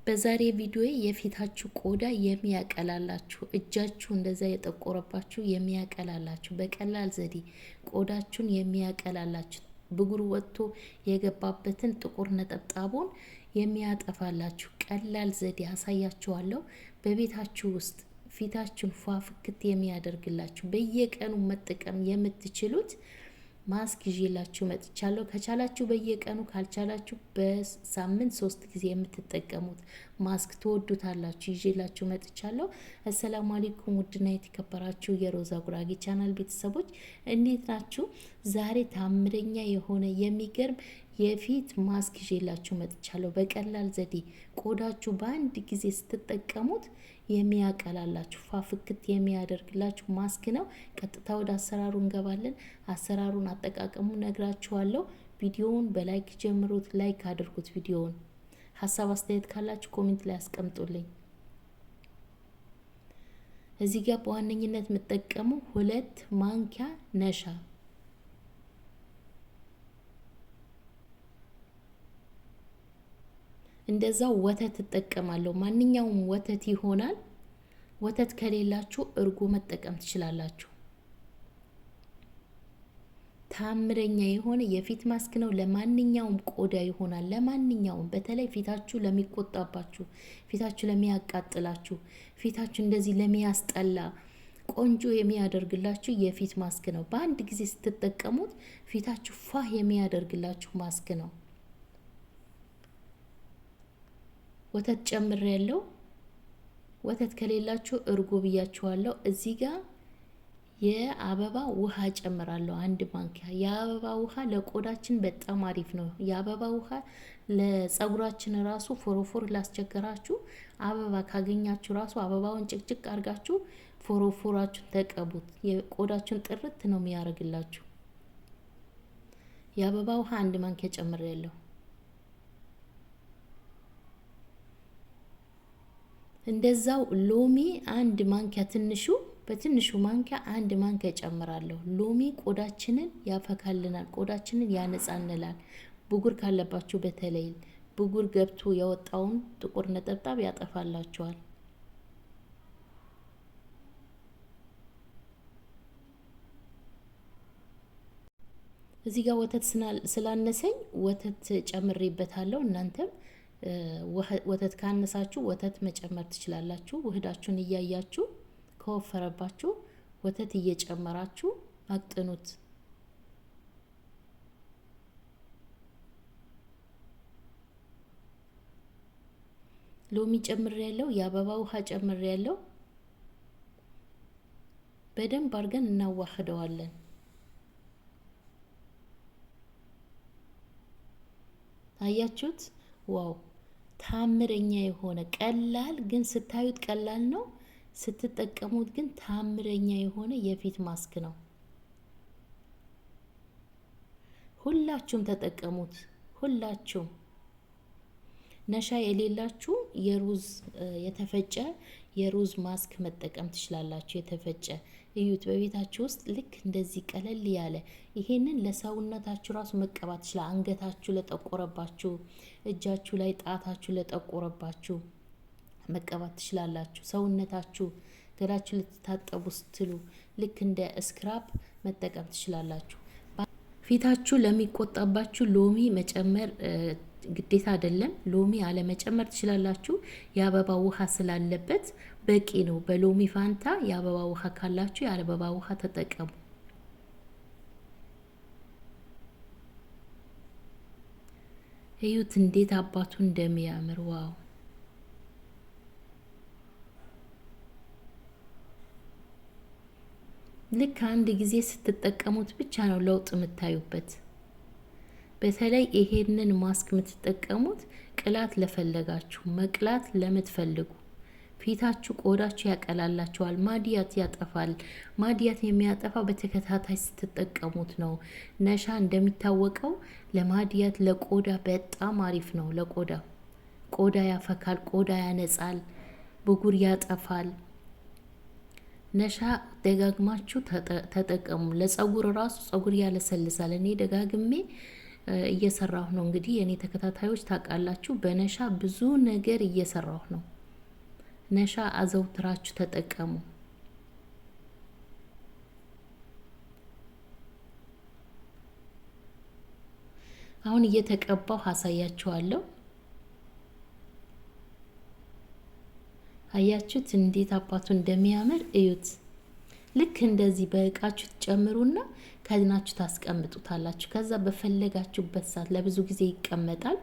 በዛሬ ቪዲዮ የፊታችሁ ቆዳ የሚያቀላላችሁ እጃችሁ እንደዛ የጠቆረባችሁ የሚያቀላላችሁ በቀላል ዘዴ ቆዳችሁን የሚያቀላላችሁ ብጉር ወጥቶ የገባበትን ጥቁር ነጠብጣቡን የሚያጠፋላችሁ ቀላል ዘዴ አሳያችኋለሁ። በቤታችሁ ውስጥ ፊታችሁን ፏፍክት የሚያደርግላችሁ በየቀኑ መጠቀም የምትችሉት ማስክ ይዤላችሁ መጥቻለሁ። ከቻላችሁ በየቀኑ ካልቻላችሁ በሳምንት 3 ጊዜ የምትጠቀሙት ማስክ ትወዱታላችሁ። ይዤላችሁ መጥቻለሁ። አሰላሙ አለይኩም ውድና የተከበራችሁ የሮዛ ጉራጌ ቻናል ቤተሰቦች እንዴት ናችሁ? ዛሬ ታምረኛ የሆነ የሚገርም የፊት ማስክ ይዤላችሁ መጥቻለሁ። በቀላል ዘዴ ቆዳችሁ በአንድ ጊዜ ስትጠቀሙት የሚያቀላላችሁ ፋፍክት የሚያደርግላችሁ ማስክ ነው። ቀጥታ ወደ አሰራሩ እንገባለን። አሰራሩን አጠቃቀሙ ነግራችኋለሁ። ቪዲዮውን በላይክ ጀምሩት፣ ላይክ አድርጉት። ቪዲዮውን ሀሳብ አስተያየት ካላችሁ ኮሜንት ላይ አስቀምጡልኝ። እዚህ ጋር በዋነኝነት የምጠቀመው 2 ማንኪያ ነሻ እንደዛው ወተት እጠቀማለሁ። ማንኛውም ወተት ይሆናል። ወተት ከሌላችሁ እርጎ መጠቀም ትችላላችሁ። ታምረኛ የሆነ የፊት ማስክ ነው። ለማንኛውም ቆዳ ይሆናል። ለማንኛውም በተለይ ፊታችሁ ለሚቆጣባችሁ፣ ፊታችሁ ለሚያቃጥላችሁ፣ ፊታችሁ እንደዚህ ለሚያስጠላ ቆንጆ የሚያደርግላችሁ የፊት ማስክ ነው። በአንድ ጊዜ ስትጠቀሙት ፊታችሁ ፋህ የሚያደርግላችሁ ማስክ ነው። ወተት ጨምሬያለሁ። ወተት ከሌላችሁ እርጎ ብያችኋለሁ። እዚህ ጋር የአበባ ውሃ ጨምራለሁ 1 ማንኪያ። የአበባ ውሃ ለቆዳችን በጣም አሪፍ ነው። የአበባ ውሃ ለጸጉራችን ራሱ ፎሮፎር ላስቸገራችሁ አበባ ካገኛችሁ ራሱ አበባውን ጭቅጭቅ አድርጋችሁ ፎሮፎራችሁን ተቀቡት። የቆዳችሁን ጥርት ነው የሚያደርግላችሁ። የአበባ ውሃ 1 ማንኪያ ጨምሬያለሁ። እንደዛው ሎሚ 1 ማንኪያ በትንሹ ማንኪያ 1 ማንኪያ ጨምራለሁ። ሎሚ ቆዳችንን ያፈካልናል፣ ቆዳችንን ያነጻንላል። ብጉር ካለባችሁ በተለይ ብጉር ገብቶ ያወጣውን ጥቁር ነጠብጣብ ያጠፋላችኋል። እዚህ ጋር ወተት ስላነሰኝ ወተት ጨምሬበታለሁ። እናንተም ወተት ካነሳችሁ ወተት መጨመር ትችላላችሁ። ውህዳችሁን እያያችሁ ከወፈረባችሁ ወተት እየጨመራችሁ አቅጥኑት። ሎሚ ጨምሬያለሁ። የአበባ ውሃ ጨምሬያለሁ። በደንብ አድርገን እናዋህደዋለን። አያችሁት? ዋው! ታምረኛ የሆነ ቀላል ግን ስታዩት ቀላል ነው፣ ስትጠቀሙት ግን ታምረኛ የሆነ የፊት ማስክ ነው። ሁላችሁም ተጠቀሙት። ሁላችሁም ነሻ የሌላችሁ የተፈጨ የሩዝ ማስክ መጠቀም ትችላላችሁ። የተፈጨ እዩት። በቤታችሁ ውስጥ ልክ እንደዚህ ቀለል ያለ ይሄንን ለሰውነታችሁ ራሱ መቀባት ይችላል። አንገታችሁ ለጠቆረባችሁ፣ እጃችሁ ላይ ጣታችሁ ለጠቆረባችሁ መቀባት ትችላላችሁ። ሰውነታችሁ ገላችሁ ልትታጠቡ ስትሉ ልክ እንደ ስክራፕ መጠቀም ትችላላችሁ። ፊታችሁ ለሚቆጣባችሁ ሎሚ መጨመር ግዴታ አይደለም። ሎሚ አለመጨመር ትችላላችሁ። የአበባ ውሃ ስላለበት በቂ ነው። በሎሚ ፋንታ የአበባ ውሃ ካላችሁ የአበባ ውሃ ተጠቀሙ። እዩት እንዴት አባቱ እንደሚያምር ዋው! ልክ አንድ ጊዜ ስትጠቀሙት ብቻ ነው ለውጥ የምታዩበት። በተለይ ይሄንን ማስክ የምትጠቀሙት ቅላት ለፈለጋችሁ፣ መቅላት ለምትፈልጉ፣ ፊታችሁ ቆዳችሁ ያቀላላችኋል፣ ማዲያት ያጠፋል። ማዲያት የሚያጠፋው በተከታታይ ስትጠቀሙት ነው። ነሻ እንደሚታወቀው ለማዲያት ለቆዳ በጣም አሪፍ ነው። ለቆዳ ቆዳ ያፈካል፣ ቆዳ ያነጻል፣ ብጉር ያጠፋል። ነሻ ደጋግማችሁ ተጠቀሙ። ለጸጉር ራሱ ጸጉር ያለሰልሳል። እኔ ደጋግሜ እየሰራሁ ነው። እንግዲህ የኔ ተከታታዮች ታውቃላችሁ፣ በነሻ ብዙ ነገር እየሰራሁ ነው። ነሻ አዘውትራችሁ ተጠቀሙ። አሁን እየተቀባሁ አሳያችኋለሁ። አያችሁት እንዴት አባቱ እንደሚያምር እዩት። ልክ እንደዚህ በእቃችሁ ትጨምሩና ከድናችሁ ታስቀምጡታላችሁ። ከዛ በፈለጋችሁበት ሰዓት ለብዙ ጊዜ ይቀመጣል።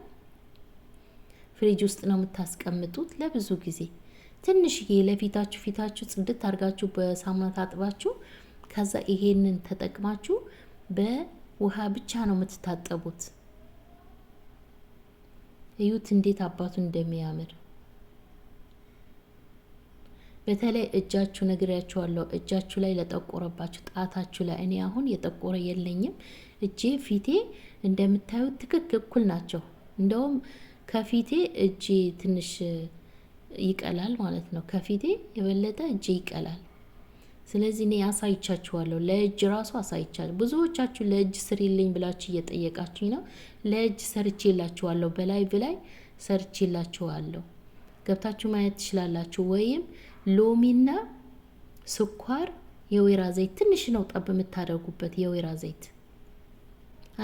ፍሪጅ ውስጥ ነው የምታስቀምጡት ለብዙ ጊዜ። ትንሽዬ ለፊታችሁ ፊታችሁ ጽድት አድርጋችሁ በሳሙና ታጥባችሁ ከዛ ይሄንን ተጠቅማችሁ በውሃ ብቻ ነው የምትታጠቡት። እዩት እንዴት አባቱ እንደሚያምር። በተለይ እጃችሁ ነግሬያችኋለሁ። እጃችሁ ላይ ለጠቆረባችሁ ጣታችሁ ላይ እኔ አሁን የጠቆረ የለኝም። እጄ ፊቴ እንደምታዩት ትክክል እኩል ናቸው። እንደውም ከፊቴ እጄ ትንሽ ይቀላል ማለት ነው። ከፊቴ የበለጠ እጄ ይቀላል። ስለዚህ እኔ አሳይቻችኋለሁ። ለእጅ ራሱ አሳይቻለሁ። ብዙዎቻችሁ ለእጅ ስሪልኝ ብላችሁ እየጠየቃችሁኝ ነው። ለእጅ ሰርቼላችኋለሁ። በላይቭ ላይ ሰርቼላችኋለሁ። ገብታችሁ ማየት ትችላላችሁ። ወይም ሎሚና ስኳር፣ የወይራ ዘይት ትንሽ ነው ጠብ የምታደርጉበት። የወይራ ዘይት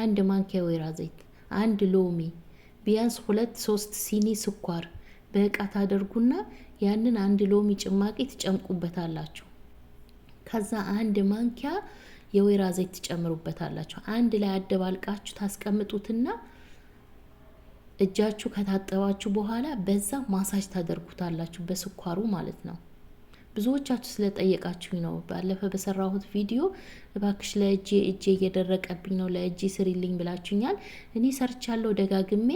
አንድ ማንኪያ የወይራ ዘይት፣ አንድ ሎሚ፣ ቢያንስ 2-3 ሲኒ ስኳር በእቃ ታደርጉና ያንን አንድ ሎሚ ጭማቂ ትጨምቁበታላችሁ። ከዛ አንድ ማንኪያ የወይራ ዘይት ትጨምሩበታላችሁ። አንድ ላይ አደባልቃችሁ ታስቀምጡትና እጃችሁ ከታጠባችሁ በኋላ በዛ ማሳጅ ታደርጉታላችሁ፣ በስኳሩ ማለት ነው። ብዙዎቻችሁ ስለጠየቃችሁኝ ነው። ባለፈ በሰራሁት ቪዲዮ እባክሽ ለእጄ እየደረቀብኝ ነው ለእጄ ስሪልኝ ብላችሁኛል። እኔ ሰርቻለሁ ደጋግሜ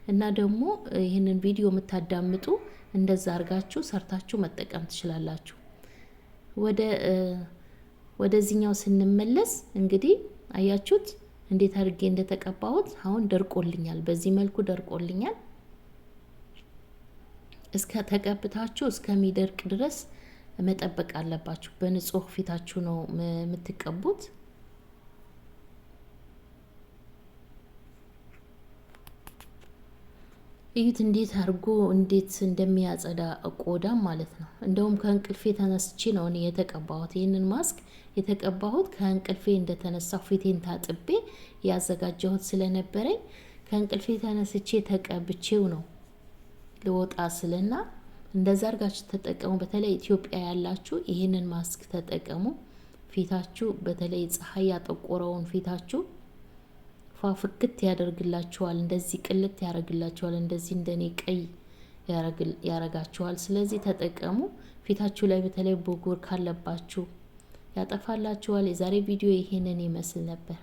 እና ደግሞ ይህንን ቪዲዮ የምታዳምጡ እንደዛ አርጋችሁ ሰርታችሁ መጠቀም ትችላላችሁ። ወደዚህኛው ስንመለስ እንግዲህ አያችሁት እንዴት አድርጌ እንደተቀባሁት። አሁን ደርቆልኛል፣ በዚህ መልኩ ደርቆልኛል። እስከ ተቀብታችሁ እስከሚደርቅ ድረስ መጠበቅ አለባችሁ። በንጹህ ፊታችሁ ነው የምትቀቡት። እዩት እንዴት አድርጎ እንዴት እንደሚያጸዳ ቆዳ ማለት ነው። እንደውም ከእንቅልፌ ተነስቼ ነው እኔ የተቀባሁት። ይህንን ማስክ የተቀባሁት ከእንቅልፌ እንደተነሳሁ ፊቴን ታጥቤ ያዘጋጀሁት ስለነበረኝ ከእንቅልፌ ተነስቼ ተቀብቼው ነው ልወጣ ስልና እንደዛ አድርጋችሁ ተጠቀሙ። በተለይ ኢትዮጵያ ያላችሁ ይህንን ማስክ ተጠቀሙ። ፊታችሁ በተለይ ፀሐይ ያጠቆረውን ፊታችሁ ፋፍክት ያደርግላችኋል። እንደዚህ ቅልት ያደርግላችኋል። እንደዚህ እንደኔ ቀይ ያረጋችኋል። ስለዚህ ተጠቀሙ። ፊታችሁ ላይ በተለይ ብጉር ካለባችሁ ያጠፋላችኋል። የዛሬ ቪዲዮ ይሄንን ይመስል ነበር።